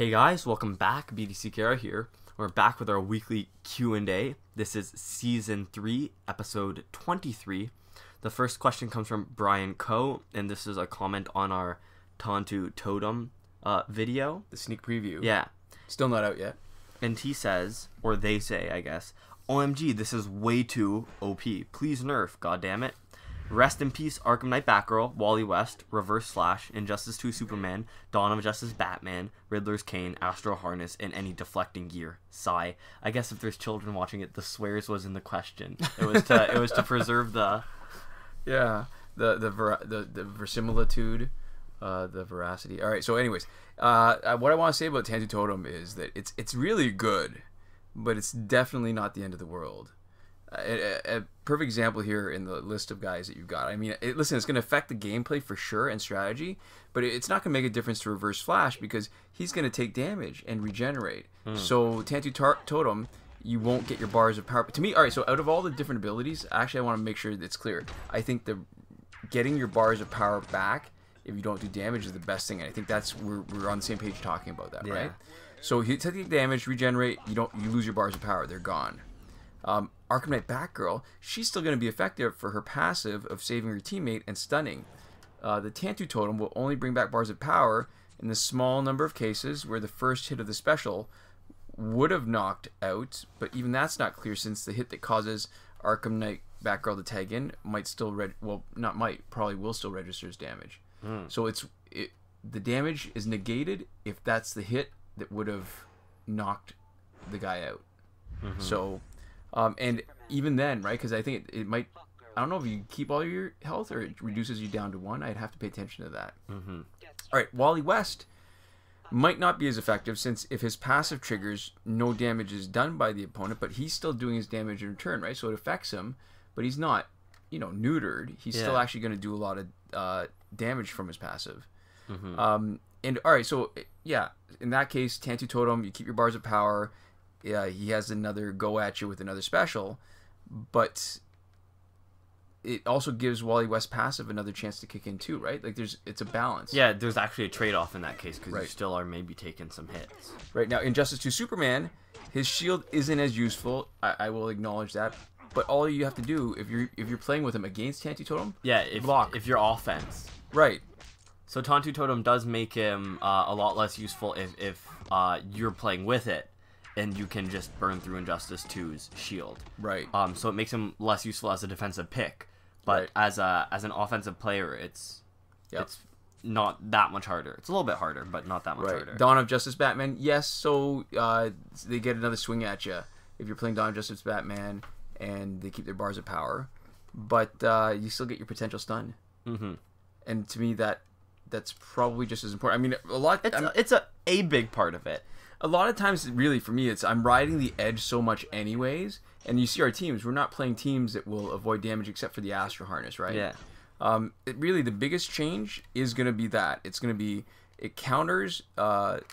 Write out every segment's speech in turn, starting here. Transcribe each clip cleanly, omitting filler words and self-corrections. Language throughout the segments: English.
Hey guys, welcome back. BDC Kara here. We're back with our weekly Q&A. This is Season 3, Episode 23. The first question comes from Bryan Co, and this is a comment on our Tantu Totem video. The sneak preview. Yeah. Still not out yet. And he says, or they say, I guess, OMG, this is way too OP. Please nerf, goddammit. Rest in peace, Arkham Knight Batgirl, Wally West, Reverse Flash, Injustice 2 Superman, Dawn of Justice Batman, Riddler's Cane, Astro Harness, and any deflecting gear. Sigh. I guess if there's children watching it, the swears was in the question. It was to preserve the the verisimilitude, the veracity. All right. So, anyways, what I want to say about Tantu Totem is that it's really good, but it's definitely not the end of the world. A perfect example here in the list of guys that you've got. I mean, listen, it's going to affect the gameplay for sure and strategy, but it's not going to make a difference to Reverse Flash because he's going to take damage and regenerate. So Tantu Totem, you won't get your bars of power. To me, all right, so out of all the different abilities, actually I want to make sure it's clear. I think getting your bars of power back if you don't do damage is the best thing, and I think that's we're on the same page talking about that, right? So you take damage, regenerate, you lose your bars of power, they're gone. Arkham Knight Batgirl, she's still going to be effective for her passive of saving her teammate and stunning. The Tantu Totem will only bring back bars of power in the small number of cases where the first hit of the special would have knocked out, but even that's not clear since the hit that causes Arkham Knight Batgirl to tag in might still probably will still register as damage. So the damage is negated if that's the hit that would have knocked the guy out. So and even then, right, because I think it might, I don't know if you keep all your health or it reduces you down to 1. I'd have to pay attention to that. All right, Wally West might not be as effective since if his passive triggers, no damage is done by the opponent, but he's still doing his damage in return, right? So it affects him, but he's not, neutered. He's still actually going to do a lot of damage from his passive. And all right, so yeah, in that case, Tantu Totem, you keep your bars of power. Yeah, he has another go at you with another special, but it also gives Wally West passive another chance to kick in too, right? Like it's a balance. Yeah, there's actually a trade-off in that case because you still are maybe taking some hits. Right, now Injustice 2 Superman, his shield isn't as useful. I will acknowledge that, but all you have to do if you're playing with him against Tantu Totem, block. If you're offense, right. So Tantu Totem does make him a lot less useful if you're playing with it. And you can just burn through Injustice 2's shield. Right. So it makes him less useful as a defensive pick. But as an offensive player, it's not that much harder. It's a little bit harder, but not that much harder. Dawn of Justice Batman, yes. So they get another swing at you if you're playing Dawn of Justice Batman and they keep their bars of power. But you still get your potential stun. And to me, that's probably just as important. I mean, It's a big part of it. A lot of times, really, for me, I'm riding the edge so much anyways. And you see our teams, we're not playing teams that will avoid damage except for the Astro Harness, right? Yeah. Really, the biggest change is going to be that. It's going to be, it counters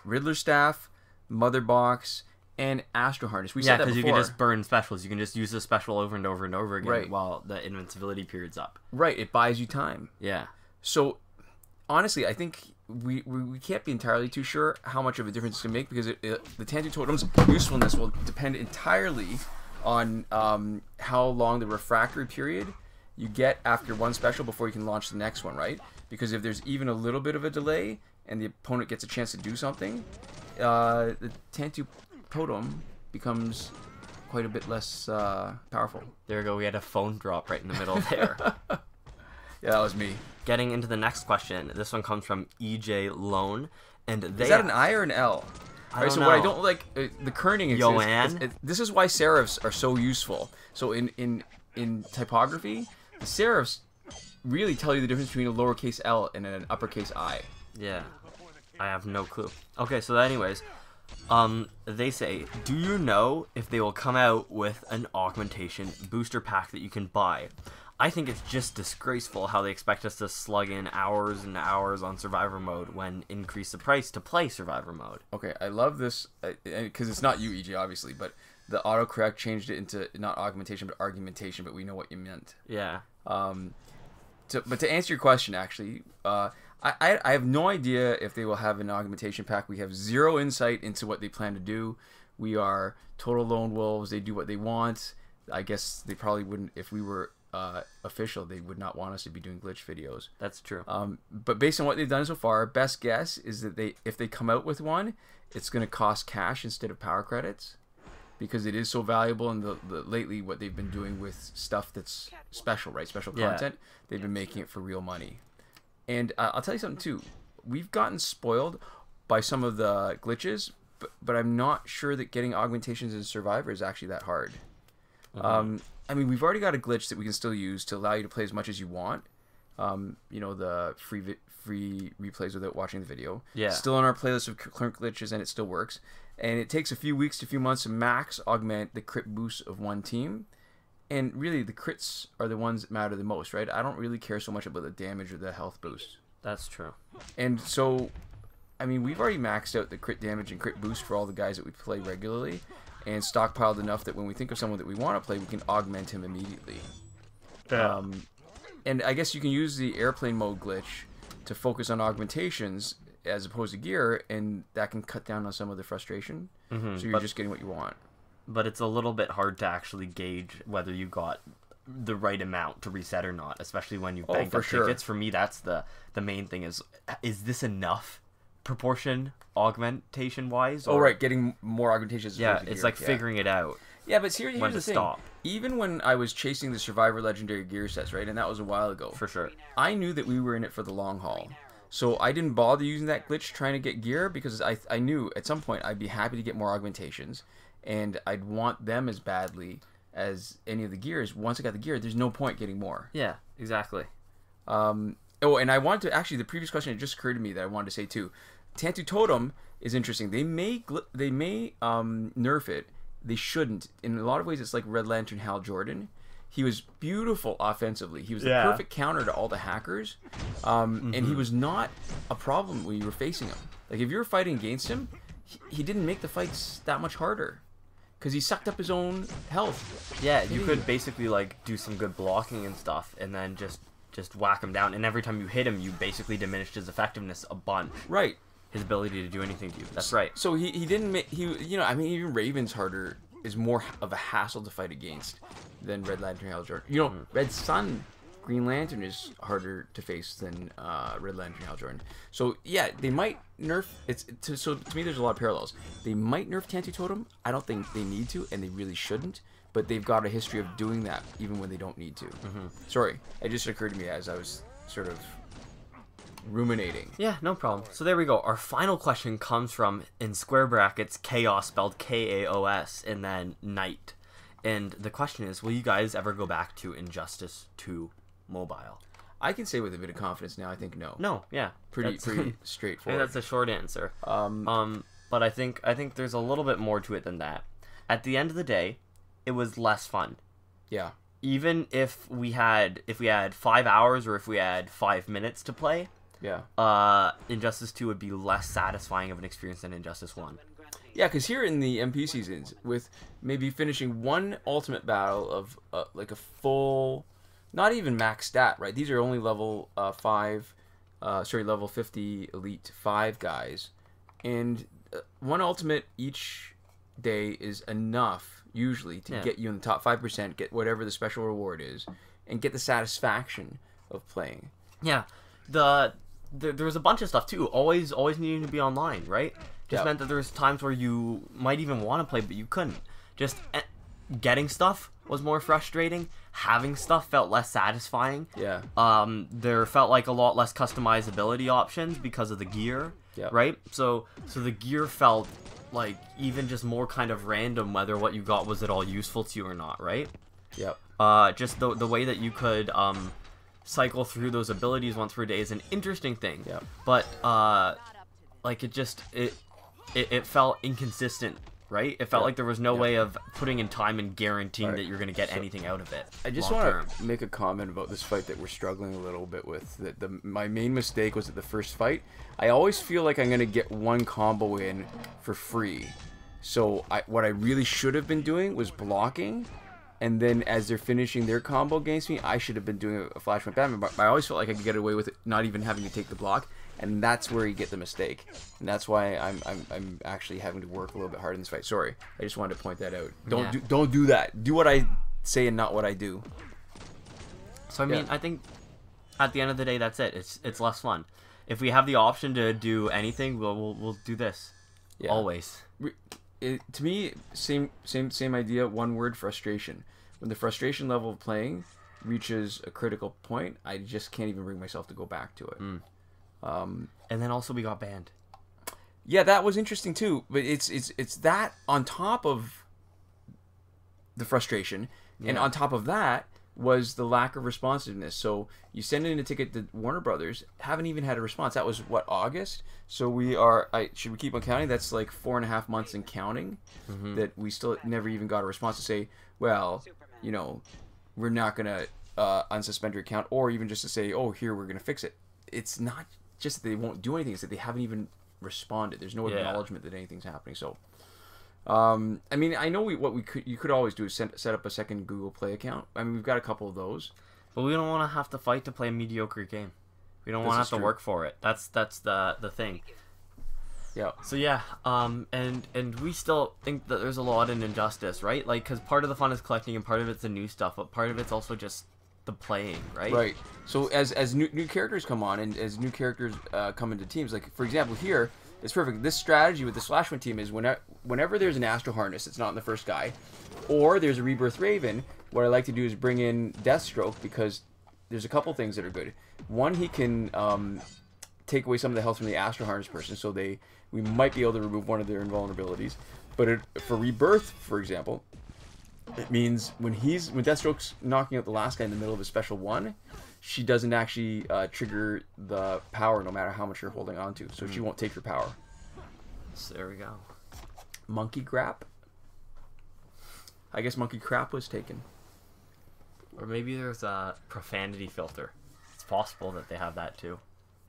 Riddler Staff, Mother Box, and Astro Harness. We said that before. Yeah, because you can just burn specials. You can just use the special over and over and over again while the invincibility period's up. Right, it buys you time. Yeah. So, honestly, I think we can't be entirely too sure how much of a difference it's going to make because the Tantu Totem's usefulness will depend entirely on how long the refractory period you get after one special before you can launch the next one, right? Because if there's even a little bit of a delay and the opponent gets a chance to do something, the Tantu Totem becomes quite a bit less powerful. There we go. We had a phone drop right in the middle there. Yeah, that was me. Getting into the next question. This one comes from EJ Lone, and is that an I or an L? I don't know. What I don't like the kerning is Ioane. This is why serifs are so useful. So in typography, the serifs really tell you the difference between a lowercase L and an uppercase I. Yeah, I have no clue. Okay, so anyways, they say, do you know if they will come out with an augmentation booster pack that you can buy? I think it's just disgraceful how they expect us to slug in hours and hours on Survivor mode when increase the price to play Survivor mode. Okay, I love this, because it's not you, EJ, obviously, but the autocorrect changed it into not augmentation, but argumentation, but we know what you meant. Yeah. But to answer your question, actually, I have no idea if they will have an augmentation pack. We have zero insight into what they plan to do. We are total lone wolves. They do what they want. I guess they probably wouldn't, if we were official, they would not want us to be doing glitch videos. That's true. But based on what they've done so far, best guess is that if they come out with one, it's going to cost cash instead of power credits, because it is so valuable. And lately what they've been doing with stuff that's special, right? Special content, they've been making it for real money. And I'll tell you something too. We've gotten spoiled by some of the glitches, but I'm not sure that getting augmentations in Survivor is actually that hard. I mean, we've already got a glitch that we can still use to allow you to play as much as you want. You know, the free replays without watching the video. Yeah. Still on our playlist of current glitches, and it still works. And it takes a few weeks to a few months to max augment the crit boost of one team. And really, the crits are the ones that matter the most, right? I don't really care so much about the damage or the health boost. That's true. And so, I mean, we've already maxed out the crit damage and crit boost for all the guys that we play regularly, and stockpiled enough that when we think of someone that we want to play, we can augment him immediately. Yeah. And I guess you can use the airplane mode glitch to focus on augmentations as opposed to gear, and that can cut down on some of the frustration. So you're just getting what you want. But it's a little bit hard to actually gauge whether you got the right amount to reset or not, especially when you banked up tickets. For me, that's the main thing is this enough proportion augmentation wise? Oh, right, getting more augmentations. Yeah, it's like figuring it out. Yeah, but here's the thing. Stop. Even when I was chasing the Survivor Legendary gear sets, right, and that was a while ago. For sure. I knew that we were in it for the long haul. So I didn't bother using that glitch trying to get gear, because I knew at some point I'd be happy to get more augmentations, and I'd want them as badly as any of the gears. Once I got the gear, there's no point getting more. Yeah, exactly. Oh, and I wanted to, actually, the previous question, it just occurred to me that I wanted to say too. Tantu Totem is interesting. They may nerf it. They shouldn't. In a lot of ways, it's like Red Lantern Hal Jordan. He was beautiful offensively. He was the perfect counter to all the hackers. And he was not a problem when you were facing him. Like, if you were fighting against him, he didn't make the fights that much harder, because he sucked up his own health. Yeah, you could basically like do some good blocking and stuff, and then just whack him down. And every time you hit him, you basically diminished his effectiveness a bunch. Right. His ability to do anything to you. That's right. So he didn't make, you know, I mean, even Raven's is more of a hassle to fight against than Red Lantern Hal Jordan. You know, Red Sun Green Lantern is harder to face than Red Lantern Hal Jordan. So yeah, they might nerf. So to me, there's a lot of parallels. They might nerf Tantu Totem. I don't think they need to, and they really shouldn't. But they've got a history of doing that even when they don't need to. Sorry, it just occurred to me as I was sort of ruminating. Yeah, no problem. So there we go. Our final question comes from, in square brackets, KAOS, spelled KAOS, and then Night. And the question is, will you guys ever go back to Injustice 2 Mobile? I can say with a bit of confidence now, I think no. No, yeah. Pretty straightforward. That's a short answer. But I think there's a little bit more to it than that. At the end of the day, it was less fun. Yeah. Even if we had 5 hours or if we had 5 minutes to play, Injustice 2 would be less satisfying of an experience than Injustice 1. Yeah, because here in the MP seasons, with maybe finishing one ultimate battle of like a full, not even max stat, right? These are only level level 50 Elite 5 guys. And one ultimate each day is enough, usually, to get you in the top 5%, get whatever the special reward is, and get the satisfaction of playing. Yeah. There was a bunch of stuff, too. Always needing to be online, right? Just meant that there was times where you might even want to play, but you couldn't. Just getting stuff was more frustrating. Having stuff felt less satisfying. Yeah. There felt like a lot less customizability options because of the gear, right? So the gear felt like even just more kind of random whether what you got was at all useful to you or not, right? Yep. Just the way that you could cycle through those abilities once per day is an interesting thing. Yep. But like it felt inconsistent, right? It felt like there was no way of putting in time and guaranteeing that you're going to get anything out of it. I just want to make a comment about this fight that we're struggling a little bit with. My main mistake was at the first fight. I always feel like I'm going to get one combo in for free. So what I really should have been doing was blocking, and then as they're finishing their combo against me, I should have been doing a flashpoint Batman. But I always felt like I could get away with it not even having to take the block, and that's where you get the mistake, and that's why I'm actually having to work a little bit hard in this fight. Sorry, I just wanted to point that out. Don't do that. Do what I say and not what I do. So I mean, I think at the end of the day, that's it. It's less fun. If we have the option to do anything, we'll do this. Yeah. Always. To me, same idea. One word: frustration. When the frustration level of playing reaches a critical point, I just can't even bring myself to go back to it. And then also we got banned. Yeah, that was interesting too. But it's that on top of the frustration, and on top of that was the lack of responsiveness. So you send in a ticket to Warner Brothers, haven't even had a response. That was what, August? So we are, should we keep on counting? That's like 4.5 months and counting that we still never even got a response to say, well, you know, we're not going to unsuspend your account, or even just to say, oh, here, we're going to fix it. It's not just that they won't do anything, it's that they haven't even responded. There's no acknowledgement that anything's happening. So I mean, I know you could always do is set up a second Google Play account. I mean, we've got a couple of those. But we don't want to have to fight to play a mediocre game. We don't want to have to work for it. That's the thing. Yeah. So yeah, and we still think that there's a lot in injustice, right? Like, because part of the fun is collecting, and part of it's the new stuff, but part of it's also just the playing, right? Right. So as new characters come on, and as new characters come into teams, like for example here, it's perfect. This strategy with the Slashwind team is whenever there's an Astro Harness, it's not in the first guy, or there's a Rebirth Raven, what I like to do is bring in Deathstroke, because there's a couple things that are good. One, he can take away some of the health from the Astro Harness person, so we might be able to remove one of their invulnerabilities. But for Rebirth, for example, it means when Deathstroke's knocking out the last guy in the middle of a special one, she doesn't actually trigger the power no matter how much you're holding on to. So she won't take your power. So there we go. Monkey Grap? I guess Monkey Crap was taken. Or maybe there's a profanity filter. It's possible that they have that too.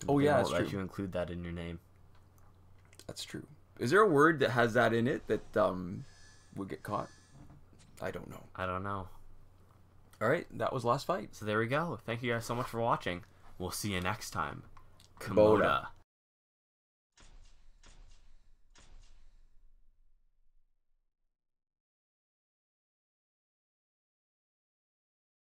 Oh yeah, that's true. true. Let you include that in your name. That's true. Is there a word that has that in it that would get caught? I don't know. I don't know. All right, that was last fight. So there we go. Thank you guys so much for watching. We'll see you next time. Komoda.